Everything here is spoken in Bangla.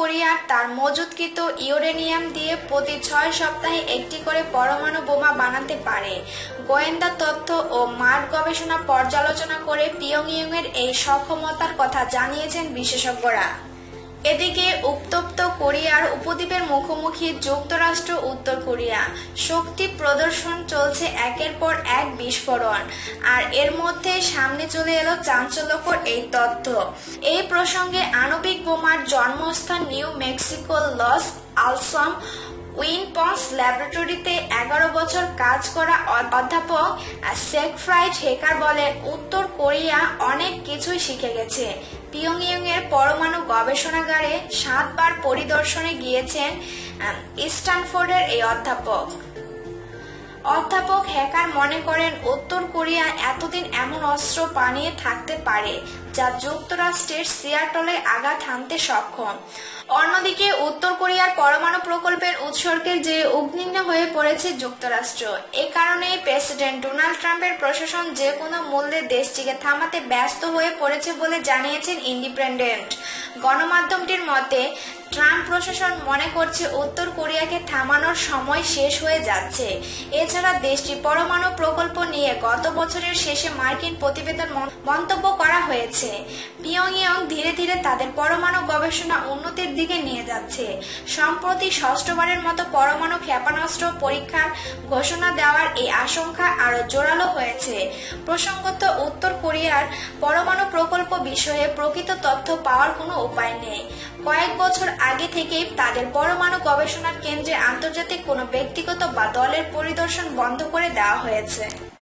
কোরিয়া তার মজুতকৃত ইউরেনিয়াম দিয়ে প্রতি 6 সপ্তাহে একটি করে পরমাণু বোমা বানাতে পারে। গোয়েন্দা তথ্য ও মাঠ গবেষণা পর্যালোচনা করে পিয়ংইয়ং এর এই সক্ষমতার কথা জানিয়েছেন বিশেষজ্ঞরা। এদিকে উত্তপ্ত কোরিয়ার উপদ্বীপের মুখোমুখি যুক্তরাষ্ট্র উত্তর কোরিয়া। শক্তি প্রদর্শন চলছে একের পর এক বিস্ফোরণ, আর এর মধ্যে সামনে চলে এলো চাঞ্চল্যকর এই তথ্য। এই প্রসঙ্গে আণবিক বোমার জন্মস্থান নিউ মেক্সিকোর লস আলসম উইনপন্স ল্যাবরেটরিতে 11 বছর কাজ করা অধ্যাপক সেগফ্রাইড হেকার বলেন, উত্তর কোরিয়া অনেক কিছুই শিখে গেছে। পিয়ংইয়ং এর পরমাণু গবেষণাগারে 7 বার পরিদর্শনে গিয়েছেন স্ট্যানফোর্ডের এই অধ্যাপক হেকার মনে করেন, উত্তর কোরিয়া এতদিন এমন অস্ত্র বানিয়ে থাকতে পারে যা যুক্তরাষ্ট্রের সিয়াটলে আঘাত হানতে সক্ষম। অন্যদিকে উত্তর কোরিয়ার পরমাণু প্রকল্পের উৎসর্গের যে উদ্বিগ্ন হয়ে পড়েছে যুক্তরাষ্ট্র। এ কারণেই প্রেসিডেন্ট ডোনাল্ড ট্রাম্পের প্রশাসন যে কোনো মূল্যে দেশটিকে থামাতে ব্যস্ত হয়ে পড়েছে বলে জানিয়েছেন ইন্ডিপেন্ডেন্ট গণমাধ্যমটির মতে। ট্রাম্প প্রশাসন মনে করছে উত্তর কোরিয়াকে থামানোর সময় শেষ হয়ে যাচ্ছে। এছাড়া দেশটির পরমাণু প্রকল্প নিয়ে গত বছরের শেষে মার্কিন প্রতিবেদন মন্তব্য করা হয়েছে। পিয়ংইয়ং ধীরে ধীরে তাদের পরমাণু গবেষণা উন্নতির দিকে নিয়ে যাচ্ছে। সম্প্রতি ষষ্ঠবারের মতো পরমাণু ক্ষেপণাস্ত্র পরীক্ষার ঘোষণা দেওয়ার এই আশঙ্কা আরো জোরালো হয়েছে। প্রসঙ্গত, উত্তর কোরিয়ার পরমাণু প্রকল্প বিষয়ে প্রকৃত তথ্য পাওয়ার কোনো উপায় নেই। কয়েক বছর আগে থেকেই তাদের পরমাণু গবেষণা কেন্দ্রে আন্তর্জাতিক কোনো ব্যক্তিগত বা দলের পরিদর্শন বন্ধ করে দেওয়া হয়েছে।